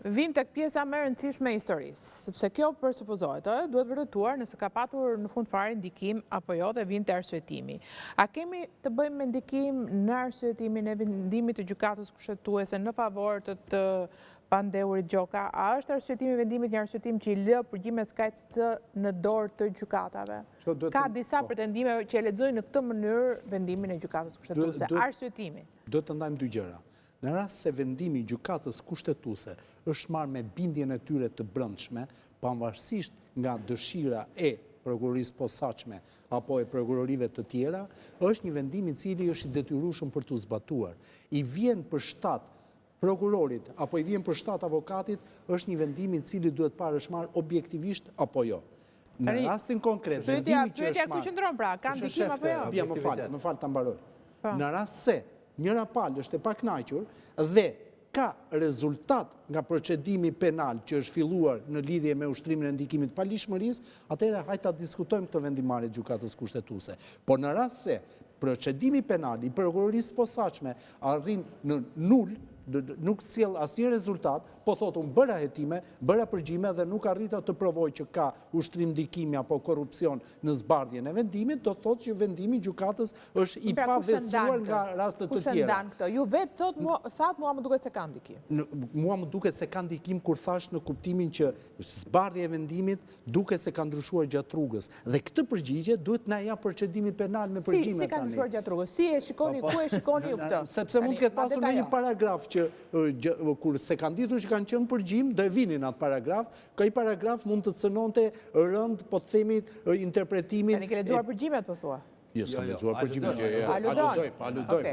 vim tek pjesa më e rëndësishme e historisë, sepse kjo përsupozohet, duhet vërtetuar nëse ka patur në fund fare ndikim apo jo dhe vim të arsyetimi. A kemi të bëjmë me ndikim në arsyetimin e vendimit të gjykatës kushtetuese në favor të pandehurit Gjoka? A është arsyetimi i vendimit një arsyetim që i lë përgjimet SKAC në dorë të gjykatave? Ka disa pretendime që e lexojnë në këtë mënyrë vendimin e gjykatës kushtetuese. Arsyetimi. Do të ndajmë dy gjëra. Në rast se vendimi i gjykatës kushtetuese është marrë me bindjen e tyre të brendshme, pavarësisht nga dëshira e prokurorisë posaçme apo e prokurorive të tjera, është një vendim i cili është i detyrueshëm për t'u zbatuar. I vjen për shtat prokurorit apo i vjen për shtat avokatit, është një vendim i cili duhet parë është marrë objektivisht apo jo. Në rastin konkret, vendimi që është marrë. Ku qëndron pra, ka ndikim apo jo? Bia, më fal ta mbaroj. Në rast se njëra palë është e pakënaqur dhe ka rezultat nga procedimi penal që është filluar në lidhje me ushtrimin e ndikimit palishmërisë, atëherë hajde ta diskutojmë këtë vendimarrje të gjykatës kushtetuese. Por në rast se procedimi penal i prokurorisë posaçme arrin në nul, nuk sjell asnjë rezultat, po thotë unë bëra hetime, bëra përgjime dhe nuk arrita të provoj që ka ushtrim ndikimi apo korrupsion në zbardhjen e vendimit, do thotë që vendimi i gjykatës është i pavësuar nga raste të tjera. Kush e ndan këtë? Ju vetë thatë mua më duket se ka ndikim. Mua më duket se ka ndikim kur thash në kuptimin që zbardhja e vendimit duket se ka ndryshuar gjatë rrugës. Dhe këtë përgjigje duhet na jap procedimi penal me përgjime tani. Si ka ndryshuar gjatë rrugës? Si e shikoni, ku e shikoni ju këtë? Sepse mund të ketë pasur në një paragraf që kur se kanë ditur që kanë qenë përgjim, do e vinin atë paragraf, këj paragraf mund të cënonte rënd, po të themit, interpretimin. Tani ke lexuar përgjimet, po thua? Jo, s'kam lexuar përgjimet.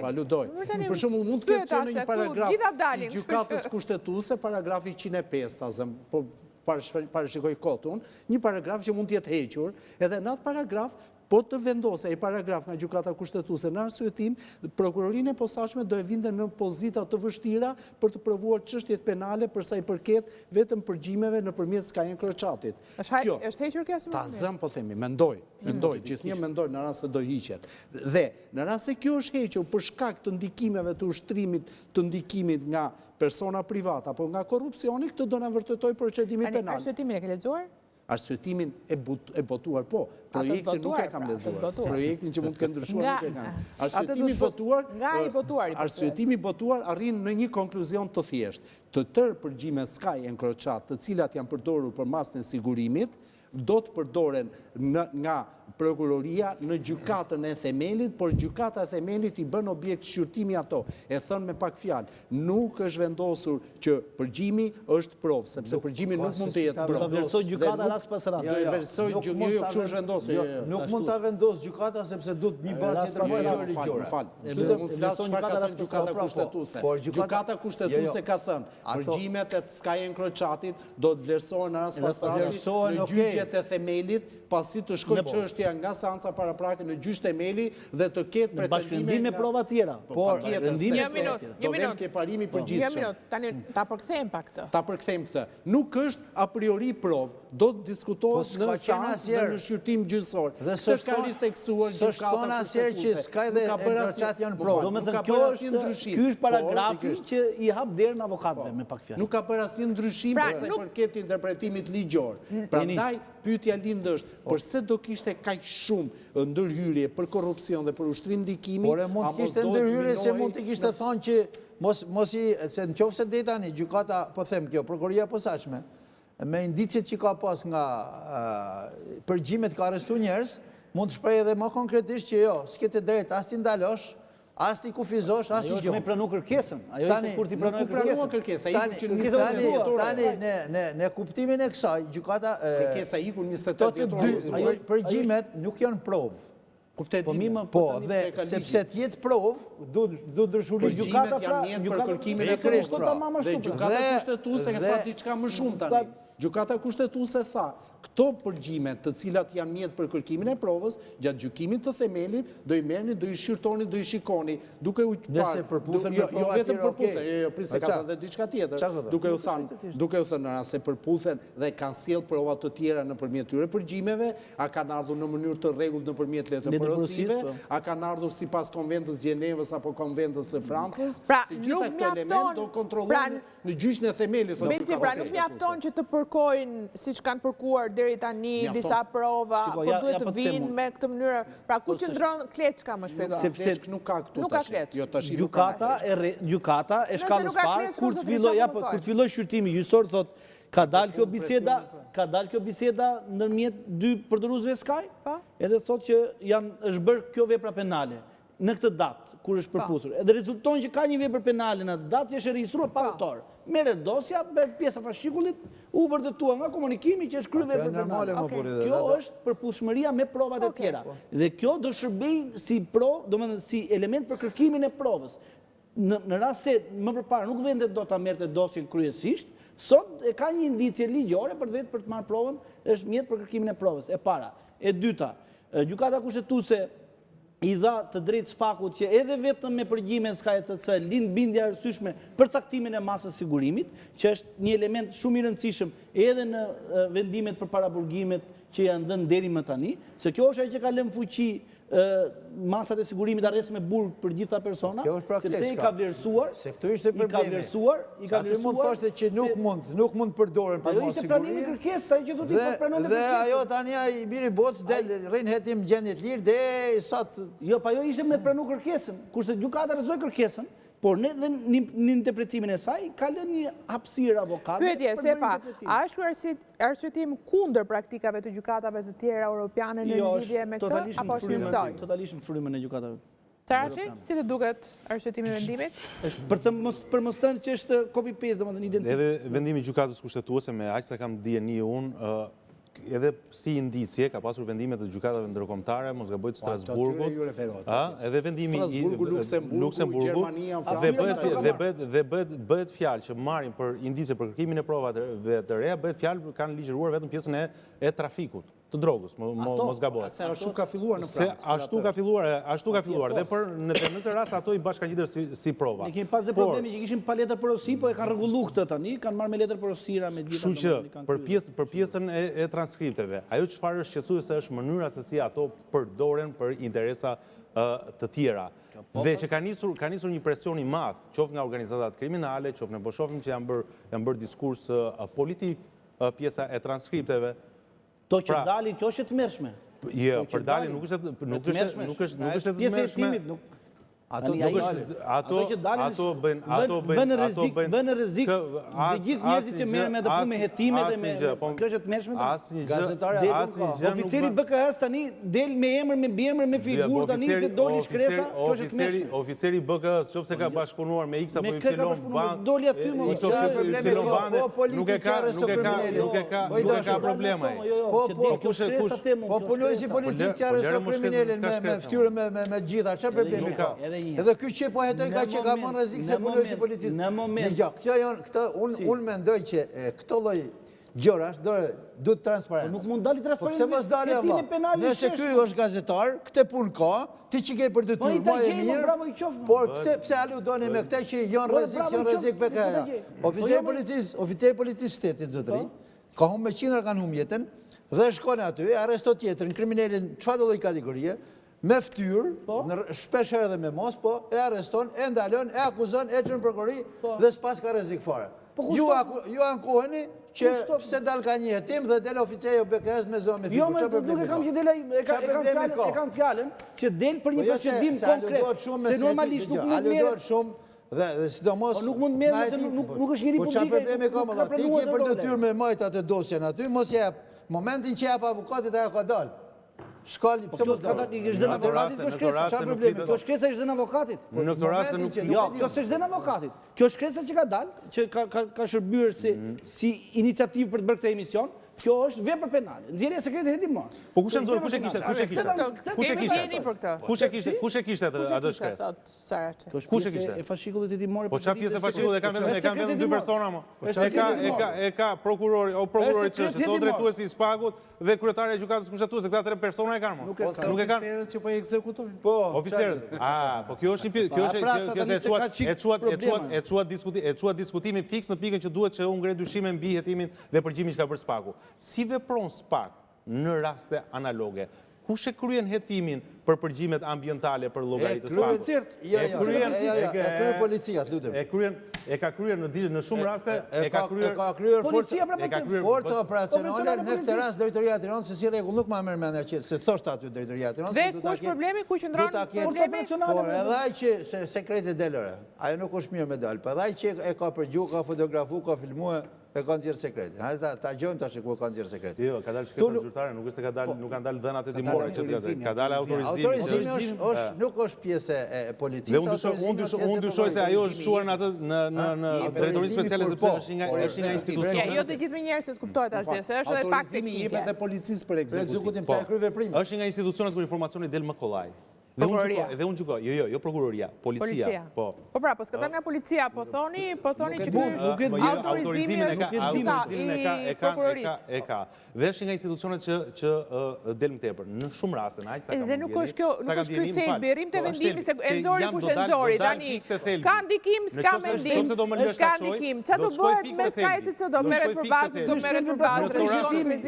Aludoj. Për shembull, mund të ketë qenë një paragraf i gjykatës kushtetuese, paragrafi 105, ta zëm, po parashikoj kotun, një paragraf që mund të jetë hequr, edhe në atë paragraf po të vendose ai paragraf nga gjykata kushtetuese në arsyetim, prokurorinë e posaçme do e vinte në pozita të vështira për të provuar çështjet penale për sa i përket vetëm përgjimeve nëpërmjet Skajën Kroçatit. Është hequr kjo? Ta zëm po themi, mendoj, gjithnjë mendoj në rast se do hiqet. Dhe në rast se kjo është hequr për shkak të ndikimeve të ushtrimit të ndikimit nga persona privata apo nga korrupsioni, këtë do na vërtetoj procedimi penal. Arsyetimin e ke lexuar? Arsyetimin e botuar, po. Projektin nuk e kam lexuar. Projektin që mund të kenë ndryshuar nuk e kam. Arsyetimi botuar arrin në një konkluzion të thjeshtë. Të tërë përgjimet Skajën Kroçat, të cilat janë përdorur për masën e sigurimit, do të përdoren nga prokuroria në gjykatën e themelit, por gjykata e themelit i bën objekt shqyrtimi ato. E thënë me pak fjalë, nuk është vendosur që përgjimi është provë, sepse përgjimi nuk mund të jetë provë. Do të vlerësoj gjykata rast pas rasti. Nuk mund ta vendos gjykata sepse duhet një bazë Gjykata kushtetuese ka thënë, përgjimet e Skajën Kroçatit do të vlerësohen në rast pas rasti në gjyqjet e themelit, pasi të shkojë çështja nga seanca paraprake në gjyq themeli dhe të ketë pretendime me prova tjera. Por një minut, ke parimi përgjithshëm. Tani ta përkthejmë pak këtë. Ta përkthejmë këtë. Nuk është a priori provë, do të diskutohet në seancë dhe në shqyrtim gjyqësor. Dhe s'është theksuar gjykata asnjëherë që Skaj dhe Kroçat janë provë. Domethënë ky është paragrafi që i hap derën avokatëve me pak fjalë. Nuk ka bërë asnjë ndryshim sa i përket interpretimit ligjor. Prandaj pyetja lind është, përse do kishte kaq shumë ndërhyrje për korrupsion dhe për ushtrim ndikimi? Por mund të kishte ndërhyrje se mund të kishte thënë që mos i se nëse deri tani gjykata, po them kjo, prokuroria posaçme, me indicet që ka pas nga përgjimet ka arrestuar njerëz, mund të shprehë edhe më konkretisht që jo, s'ke të drejtë as ti ndalosh, as ti kufizosh, as i gjë. Ajo është me pranu kërkesën. Ajo ishte kur ti pranoj kërkesën. Tani në kuptimin e kësaj, gjykata kërkesa iku 28 ditë. Përgjimet nuk janë provë. Po, dhe sepse t'jetë provë, du ndryshuar gjykata janë mjet për kërkimin e kreshtura. Dhe gjykata kushtetuese ka thënë diçka më shumë tani. Gjykata kushtetuese tha, këto përgjime të cilat janë mjet për kërkimin e provës, gjatë gjykimit të themelit, do i merrni, do i shqyrtoni, do i shikoni, duke u Nëse përputhen me prova vetëm tjera, përputhen, okay. jo, prisë ka edhe diçka tjetër, duke u thënë në rast se përputhen dhe kanë sjell prova të tjera nëpërmjet tyre përgjimeve, a kanë ardhur në mënyrë të rregullt nëpërmjet letërporosive, a kanë ardhur sipas konventës Gjenevës apo konventës së Francës, të gjitha këto elementë do kontrollohen në gjyqin e themelit. Pra nuk mjafton që të përkojnë siç kanë përkuar deri tani disa prova, po duhet të vinë me këtë mënyrë. Pra ku qëndron Kleçka më shpejt? Sepse nuk ka këtu tash. Gjykata e shkallës parë kur të filloi shqyrtimi gjyqësor thotë ka dalë kjo biseda ndërmjet dy përdoruesve Sky, edhe thotë që është bërë kjo vepra penale në këtë datë kur është përputhur. Edhe rezulton që ka një vepër penale në atë datë që është regjistruar pa autor. Merret dosja, bëhet pjesa fascikullit, u vërtetua nga komunikimi që është kryer vepër penale. Kjo është përputhshmëria me provat e tjera. Dhe kjo do shërbej si domethënë si element për kërkimin e provës. Në rast se më përpara nuk vendet do ta merrte dosjen kryesisht, sot e ka një indicie ligjore për të marrë provën, është mjet për kërkimin e provës. E para, e dyta, gjykata kushtetuese i dha të drejtë Spakut që edhe vetëm me përgjimen Sky CC lind bindje arsyeshme për caktimin e masës sigurimit, që është një element shumë i rëndësishëm edhe në vendimet për paraburgimet që janë dhënë deri më tani, se kjo është ajo që ka lënë fuqi masat e sigurimit arrest me burg për gjitha persona, sepse i ka vlerësuar, se këtu ishte problemi. Aty mund thoshte që nuk mund përdoren për masë sigurim. Pranimi kërkesë, që do t'i pranon dhe ajo tani ai biri bocë del rrin hetim gjendje të lirë dhe sa jo, pa jo ishte me pranu kërkesën, kurse gjykata rezoi kërkesën, por në interpretimin e saj ka lënë një hapësirë avokatëve. Pyetje, Sefa, a është ky arsyetim kundër praktikave të gjykatave të tjera europiane në lidhje me këtë apo është njësoj? Totalisht në frymën e gjykatave. Saraçi, si të duket arsyetimi i vendimit? Për mos thënë që është copy paste, domethënë identik. Edhe vendimi i gjykatës kushtetuese me aq sa kam dijeni unë, edhe si indicie ka pasur vendimet të gjykatave ndërkombëtare, mos gaboj të Strasburgut, edhe vendimi i Luksemburgut, dhe bëhet fjalë që marrin për indicie për kërkimin e provave të reja, bëhet fjalë kanë ligjëruar vetëm pjesën e trafikut të drogës, mos gaboj. Se ashtu ka filluar në Francë. Ashtu ka filluar, dhe në të rast ato i bashkangjitur si prova. Ne kemi pas dhe problemi që kishin pa letër porosi, po e kanë rregulluar këtë tani, kanë marrë me letër porosira me gjithë. Kështu që për pjesën e transkripteve, ajo çfarë është shqetësuese është mënyra se si ato përdoren për interesa të tjera. Dhe që ka nisur një presion i madh, qoftë nga organizatat kriminale, qoftë ne po shohim që janë bërë diskurs politik pjesa e transkripteve. To që dalin, kjo është e tmerrshme. Jo, për dalin nuk është e tmerrshme. Ato bëjnë rrezik të gjithë njerëzit që merren me ato punë me hetime dhe me kjo është e tmerrshme. Oficeri BKS tani del me emër, me biemër, me figurë tani se doli shkresa, kjo është e tmerrshme. Oficeri BKS nëse ka bashkëpunuar me X apo Y band, doli aty më nuk e ka problema. Po punoj si policist që arreston kriminalin me fytyrë me gjitha, çfarë problemi ka? Edhe ky që po hetoj ka që ka marrë rrezik se punoj si policist. Në moment. Unë mendoj që këto lloj gjërash duhet transparent. Nuk mund dali transparent. Pse mos dalë valla? Nëse ky është gazetar, këtë punë ka, ti që ke për detyrë, më e mirë. Por pse aludoni me këtë që janë rrezik PK-ja? Oficeri policist shtetit zotëri, ka humbë me qindra kanë humbë jetën dhe shkon aty, arreston tjetrin, kriminalin çfarë lloj kategorie, me ftyrë, shpesh herë edhe me mos, po e arreston, e ndalon, e akuzon, e çon prokurori dhe s'pas ka rrezik fare. Ju ankoheni që pse dal ka një hetim dhe del oficeri i BKS me zonë me figurë. Jo, nuk e kam që del e kam fjalën që del për një procedim konkret. Se normalisht nuk mund merret shumë dhe sidomos nuk mund merret se nuk është njëri publik. Po çfarë problemi ka më ti ke për detyrë me majt atë dosjen aty, mos jep. Momentin që jep avokatit ajo ka dal. Skali, pse mos dalë? Në këtë rast kjo shkresa, çfarë problemi? Kjo shkresa është dhënë avokatit. Në këtë rast nuk jo, kjo s'është dhënë avokatit. Kjo shkresa që ka dalë, që ka shërbyer si iniciativë për të bërë këtë emision, Kjo është vepër penale. Nxjerrja e sekretit hetimor. Po kush e nxori? Kush e kishte? Kush e kishte? Kush e kishte? Kush e kishte atë shkresë? Kjo është Kush e pjesë kishte? e fashikullit hetimor. Po çfarë pjesë e fashikullit e kanë vetëm dy persona më. E ka prokurori, o prokurori çështës, o drejtuesi i SPAK-ut dhe kryetari i gjykatës kushtetuese, këta tre persona e kanë më. Nuk e kanë që po e ekzekutojnë. Po, oficerët. Po kjo është e çuat diskutimi fiks në pikën që duhet që unë ngre dyshime mbi hetimin dhe përgjimin që ka bërë SPAK-u. Si vepron SPAK në raste analoge? Kush e kryen hetimin për përgjimet ambientale për llogaritë të SPAK-ut? E kryen policia, lutem. E ka kryer në shumë raste, e ka kryer forca operacionale, në këtë rast drejtoria e Tiranës, se si rregull nuk ma merr mendja që se thoshte aty drejtoria e Tiranës. Dhe ku është problemi, ku qëndron problemi? Po, edhe ai që sekreti delore, ajo nuk është mirë me dal, po edhe ai që e ka përgju, ka fotografu, ka filmuar, e kanë tjerë sekretin. Hajde ta gjojmë tash ku kanë tjerë sekretin. Jo, ka dalë shkretja zyrtare, nuk është se nuk kanë dalë dhënat hetimore që ka dalë autorizimi. Autorizimi nuk është pjesë e policisë. Dhe unë dyshoj se ajo është çuar në drejtorinë speciale sepse është nga institucioni. Jo të gjithë njerëz se skuptohet asgjë, se është edhe pak autorizimi i jepet e policisë për ekzekutim. Sa e kry veprimin. Është nga institucionet kur informacioni del më kollaj. Dhe unë gjykoj, jo prokuroria, policia, po. Po pra, po s'këtan nga policia, po thoni që ky autorizimi e ka. Dhe është nga institucionet që del më tepër. Në shumë raste, në aq sa dhe nuk është kjo thelbi, rrim të vendimi se e nxori kush e nxori, tani ka ndikim, s'ka mendim, s'ka ndikim. Ç'a do bëhet me skajtë që do merret për bazë, do merret për bazë,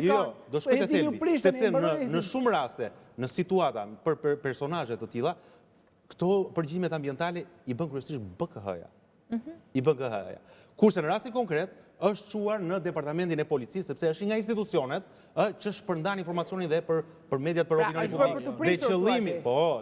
jo, do shkoj te thelbi, sepse në shumë raste, në situata për personazhe të tilla, këto përgjimet ambientale i bën kryesisht BKH-ja. I bën BKH-ja. Kurse në rastin konkret është çuar në departamentin e policisë sepse është nga institucionet që shpërndan informacionin dhe për mediat për opinionin publik. Dhe qëllimi,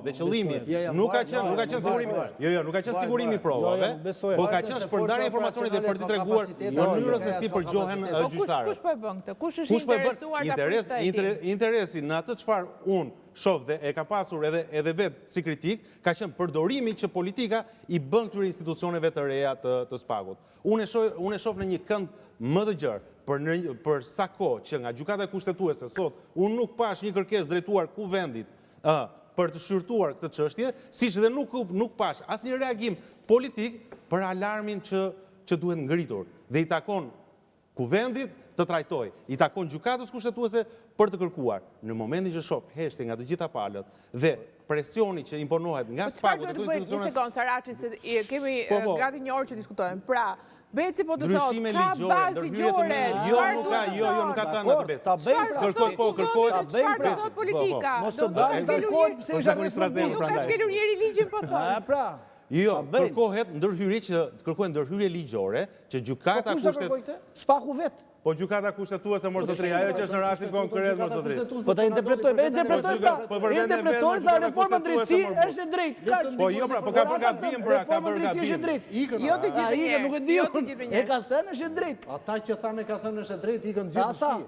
dhe qëllimi nuk ka qenë sigurimi. Jo, nuk ka qenë sigurimi provave, po ka qenë shpërndarja e informacionit dhe për t'i treguar mënyrën se si përgjohen gjyqtarët. Kush po e bën këtë? Kush është interesuar ta përshtatë? Interesi në atë çfarë unë shoh dhe e ka pasur edhe vetë si kritik, ka qenë përdorimi që politika i bën këtyre institucioneve të reja të SPAK-ut. Unë e shoh në një kënd më të gjerë për sa kohë që nga gjykata kushtetuese sot unë nuk pash një kërkesë drejtuar kuvendit për të shqyrtuar këtë çështje, siç dhe nuk pash asnjë reagim politik për alarmin që duhet ngritur dhe i takon kuvendit të trajtoj, i takon gjykatës kushtetuese për të kërkuar. Në momentin që shoh heshtje nga të gjitha palët dhe presioni që imponohet nga SPAK-u dhe këto institucione. Një sekondë, Saraçi, se kemi gati një orë që diskutojmë. Pra, Beci po të thotë, ka bazë ligjore. Jo, nuk ka thënë atë Beci. Kërkoj. Çfarë do thotë politika? Mos të dalë dalkoj pse nuk ka shkelur njëri ligjin po thonë. Pra. Jo, kërkohet ndërhyrje ligjore që gjykata kushtetuese. SPAK-u vetë. Po gjykata kushtetuese mos zotëri, ajo që është në rastin konkret mos zotëri. Po ta interpretojmë pra. Interpretojmë se reforma drejtësi është e drejtë. Kaq. Po jo pra, po ka bërë gabim pra, ka bërë gabim. Është e drejtë. Jo të gjithë njerëzit, nuk e di. E ka thënë është e drejtë. Ata që thanë ka thënë është e drejtë ikën gjithë shtëpi.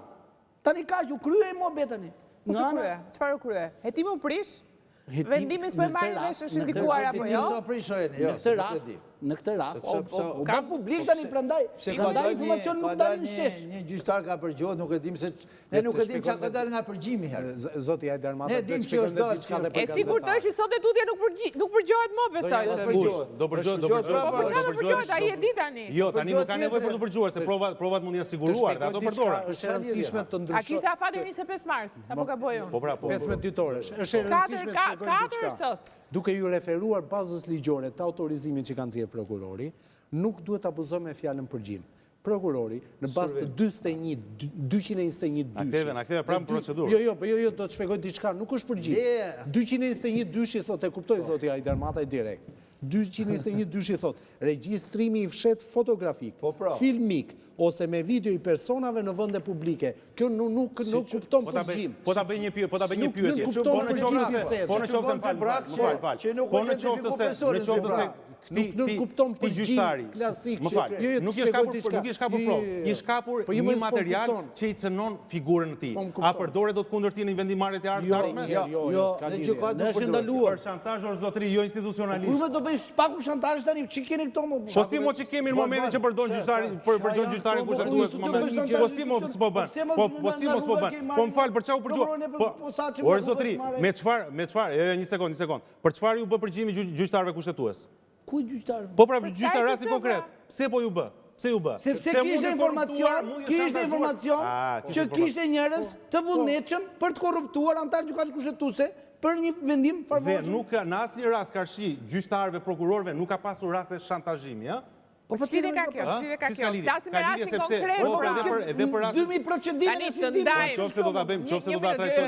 Tani kaq u kryej mohabet tani. Çfarë u krye? Hetimi u prish? Vendimi s'po marrin vesh është ndikuar apo jo? Në këtë rast, ka publik tani prandaj, informacion nuk dalin shesh. Një gjyqtar ka përgjohet, nuk e dim se ne nuk e dim çka ka dalë nga përgjimi herë. Zoti Ajdermata, ne dim që është dalë çka dhe për gazetar. E sigurt është sot e tutje nuk përgjohet më besoj. Do përgjohet, ai e di tani. Jo, tani nuk ka nevojë për të përgjuar se provat mund jenë siguruar dhe ato përdoren. Është e rëndësishme të ndryshojë. A kishte afate 25 mars apo gaboj unë? Po pra, 15 ditore. Është e rëndësishme të shkojmë diçka. Duke ju referuar bazës ligjore të autorizimit që kanë nxjerrë prokurori, nuk duhet të abuzojmë me fjalën përgjim. Prokurori, në bazë të 221 dyshi. Aktive pranë procedurë. Jo, do të shpjegoj diçka, nuk është përgjim. 221 dyshi thotë, e kuptoj zoti Ajdermata direkt. 221 dyshi thotë, regjistrimi i fshet fotografik, filmik, ose me video i personave në vende publike. Kjo nuk kupton përgjim. Po ta bëj një pyetje. Po në qoftë se Nuk kupton përgjim klasik. Më falë, nuk je shkapur provë, je shkapur një material që i cënon figurën e tij. A përdore do të kundër ti në vendimarrjet e ardhshme? Jo, në është ndaluar. Për shantazh o zotëri, jo institucionalisht. Kur do bëj spaku shantazh tani, ç'i keni këto më? Po si mo që kemi në momentin që përdon gjyqtarin kushtetues në momentin. Po si mo s'po bën. Po si mo s'po bën. Po më fal për çau përgjigj. O zotëri, me çfarë? Një sekond. Për çfarë ju bë përgjigje gjyqtarëve kushtetues? Ku gjyqtar? Po pra gjyqtar rastin konkret. Pse po ju bë? Pse ju bë? Sepse kishte informacion që kishte njerëz të vullnetshëm për të korruptuar antar gjykatës kushtetuese për një vendim favorshëm. Dhe nuk në asnjë rast karshi gjyqtarëve, prokurorëve nuk ka pasur raste shantazhimi, ëh? Po çfarë ka kjo? Flasim me rastin konkret. Edhe për rast 2000 procedime në sistem. Nëse do ta bëjmë, nëse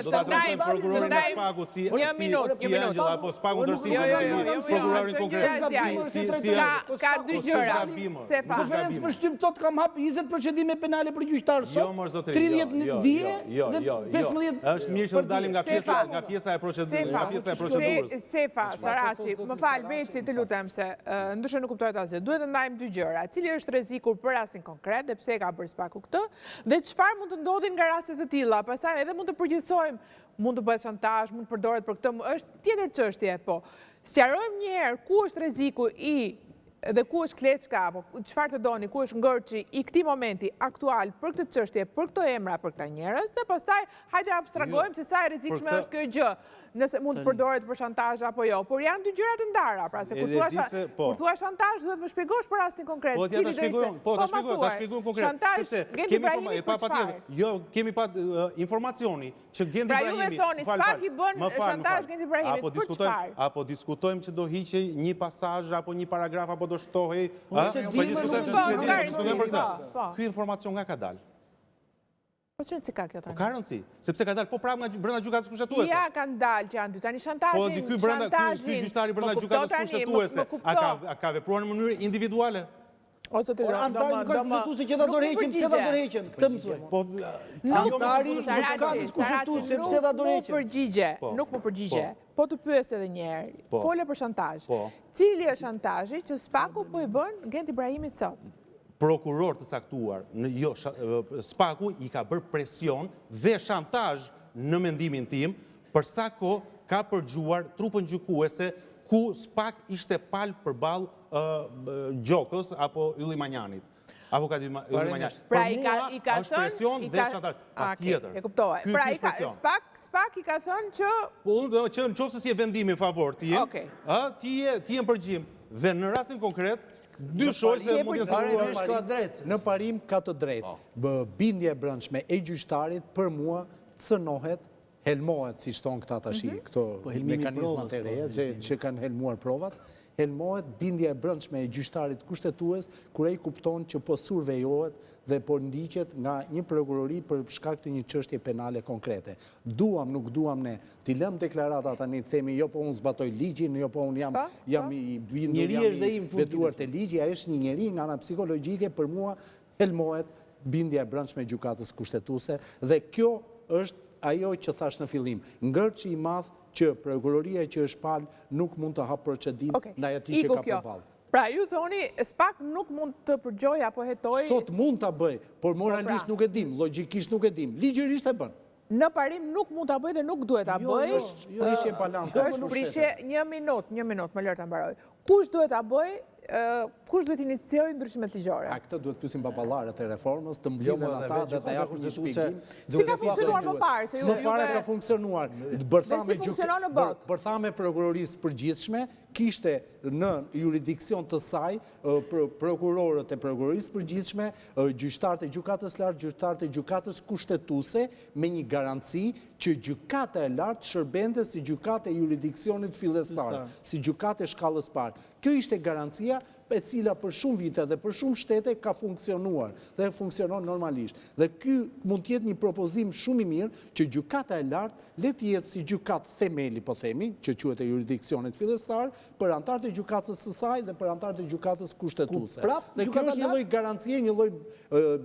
do ta trajtojmë prokurorin nga spaku si Angela apo spaku ndërsi prokurorin konkret. Ka dy gjëra. Konferencë për shtyp tot kam hap 20 procedime penale për gjyqtar sot. Jo, mor zotëri. 30 dije dhe 15. Është mirë që të dalim nga pjesa e procedurës. Sefa, Saraçi, më fal, Beci, të lutem se ndryshe nuk kuptohet asgjë. Duhet të ndajmë dy gjëra, cili është rreziku për rastin konkret dhe pse ka bërë spaku këtë, dhe çfarë mund të ndodhin nga raste të tilla. Pastaj edhe mund të përgjithsojmë, mund të bëhet shantazh, mund të përdoret për këtë, është tjetër çështje, po. Sqarojmë një herë ku është rreziku dhe ku është kleçka, apo çfarë të doni, ku është ngërçi i këtij momenti aktual për këtë çështje, për këto emra, për këta njerëz, dhe pastaj hajde abstragojmë se sa e rrezikshme është kjo gjë, nëse mund të përdoret për shantazh apo jo. Por janë dy gjëra të ndara, pra se kur thua shantazh duhet më shpjegosh për rastin konkret. Po ta shpjegojmë konkret. Sepse kemi patjetër. Jo, kemi pat informacioni që Gendi Ibrahimi. Pra ju e thoni, SPAK i bën shantazh Gendi Ibrahimit, për çfarë? Apo diskutojmë që do hiqej një pasazh apo një paragraf apo do shtohej, ky informacion nga ka dalë. Po që si ka kjo tani? Po ka rëndësi, sepse ka dalë po prapë nga brenda gjykatës kushtetuese. Ja kanë dalë që janë dy tani shantazhin. Po ky gjyqtari brenda gjykatës kushtetuese a ka vepruar në mënyrë individuale? Ose të antar gjykatës kushtetuese që ta dorëheqin, pse ta dorëheqin? Këtë mësoj. Po antari gjykatës kushtetuese pse ta dorëheqin? Nuk më përgjigje. Po të pyes edhe një herë. Fole për shantazh. Po. Cili është shantazhi që SPAK-u po i bën Gendi Ibrahimit sot? Prokuror të caktuar, SPAK-u i ka bërë presion dhe shantazh në mendimin tim, për sa kohë ka përgjuar trupën gjykuese ku SPAK ishte palë përballë Gjokës apo Ylli Manjanit. Avokat Ylli Manjanit. Pra i ka thënë presion dhe shantazh. Patjetër. E kuptoj. Pra SPAK i ka thënë që që nëse si e vendimi në favor ti je në përgjim dhe në rastin konkret dy shojse mund të sigurohen në parim ka të drejtë. Bindja e brendshme e gjyqtarit për mua cënohet, helmohet si shton këta tash këto mekanizmat e reja që kanë helmuar provat, helmohet bindja e brendshme e gjyqtarit kushtetues kur ai kupton që po survejohet dhe po ndiqet nga një prokurori për shkak të një çështje penale konkrete. Duam, nuk duam ne, t'i lëm deklarata tani të themi jo po unë zbatoj ligjin, jo po unë jam i bindur, jam i vetuar te ligji, ai është një njeri nga ana psikologjike, për mua helmohet bindja e brendshme e gjykatës kushtetuese dhe kjo është ajo që thash në fillim, ngërçi i madh që prokuroria që është palë nuk mund të hapë procedim ndaj atij që ka përballë. Pra ju thoni, SPAK nuk mund të përgjoj apo hetoj... Sot mund të bëj, por moralisht nuk e dim, logjikisht nuk e dim, ligjërisht e bën. Në parim nuk mund të bëj dhe nuk duhet të bëj. Prishje balancë. është prishje një minut, më lërë të mbaroj. Kush duhet të bëj, kush duhet iniciojë ndryshimet ligjore? Këtë duhet pyesim baballarët e reformës, të mbledhen ata dhe të japin një shpjegim. Si ka funksionuar më parë? Më parë ka funksionuar. Bërtha me prokurorisë përgjithshme, kishte në jurisdiksion të saj prokurorët e prokurorisë përgjithshme, gjyqtarët e gjykatës lartë, gjyqtarët e gjykatës kushtetuese, me një garanci që gjykata e lartë shërbente si gjykata e jurisdiksionit fillestar, si gjykata e shkallës parë. Kjo ishte garancia e cila për shumë vite dhe për shumë shtete ka funksionuar dhe funksionon normalisht. Dhe ky mund tjetë një propozim shumë i mirë që gjykata e lartë le të jetë si gjykatë themeli, po themi, që quhet e jurisdiksionit fillestar, për anëtarët e gjykatës së saj dhe për anëtarët e gjykatës kushtetuese. Dhe kjo është një lloj garancie, një lloj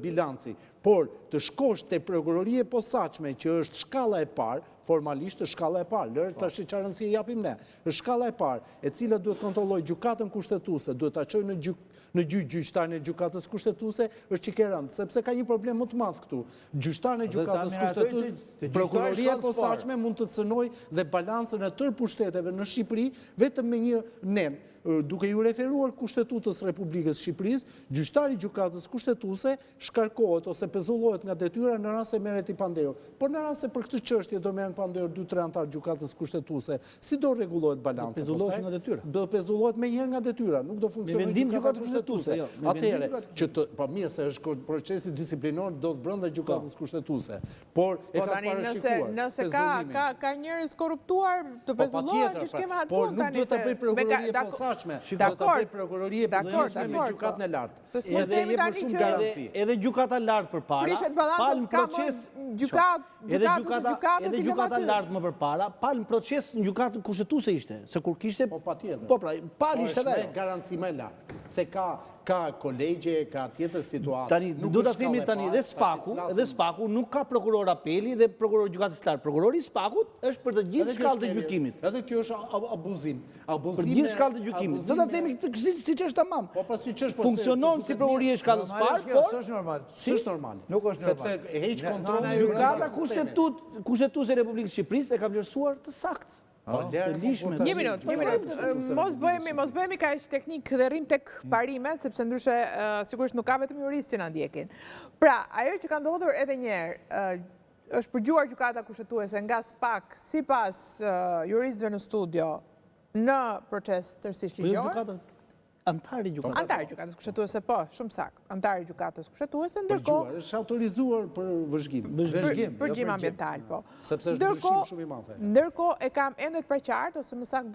bilanci. Por të shkosh te prokuroria e posaçme, që është shkalla e parë, formalisht është shkalla e parë, lërë tash çfarë rëndësie japim ne. Është shkalla e parë, e cila duhet kontrolloj gjykatën kushtetuese, duhet ta çojë në gjyqtarin e gjykatës kushtetuese, është çike rëndë, sepse ka një problem më të madh këtu. Gjyqtarin e gjykatës kushtetuese, prokuroria e posaçme mund të cënojë dhe balancën e tërë pushteteve në Shqipëri vetëm me një nen. Duke ju referuar Kushtetutës Republikës Shqipërisë, gjyqtari i gjykatës kushtetuese shkarkohet ose pezullohet nga detyra në rast se merret i pandehuar. Por në rast se për këtë çështje do merren pandehuar 2-3 anëtar gjykatës kushtetuese, si do rregullohet balanca? Pezullohet nga detyra. Do pezullohet me njëherë nga detyra, nuk do funksionojë vendim gjykatës kushtetuese. Atëherë, që po mirë se është procesi disiplinor do të brenda gjykatës kushtetuese. Por e ka parashikuar. Nëse ka njerëz korruptuar, të pezullohet që skema hat por nuk do ta bëj prokuroria e posaçme. Do ta bëj prokuroria e posaçme me gjykatën e lartë. Sepse jep më shumë garanci. Edhe gjykata e lartë përpara, palë proces edhe gjykata e lartë më përpara, palë proces në gjykatën kushtetuese ishte, se kur kishte po patjetër. Po pra, palë ishte edhe garanci më lartë, se ka kolegje, ka tjetër situatë. Tani, do të themi tani, dhe Spaku nuk ka prokuror apeli dhe prokuror gjykatës lartë. Prokurori Spakut është për të gjithë shkallët e gjykimit. Edhe kjo është abuzim. Për gjithë shkallët e gjykimit. Do të themi si që është tamam. Funksionon si prokuroria e shkallës parë, por s'është normal. Nuk është normal. Sepse heq kontroll. Gjykata kushtetuese e Republikës Shqipërisë e ka vlerësuar të saktë. Një minut, mos bëhemi ka ishtë teknik dhe rrim tek parimet, sepse ndryshe sigurisht nuk ka vetëm juristë që na ndjekin. Pra, ajo që ka ndodhur edhe njerë, është përgjuar gjykata kushtetuese nga SPAK sipas juristëve në studio në proces tërësisht ligjor. Antari gjykatës. Antari gjykatës kushtetuese, po, shumë sakt. Antari gjykatës kushtetuese, ndërkohë është autorizuar për vëzhgim. Përgjim ambiental, po. Sepse është ndryshim shumë i madh. Ndërkohë e kam ende të paqartë ose më saktë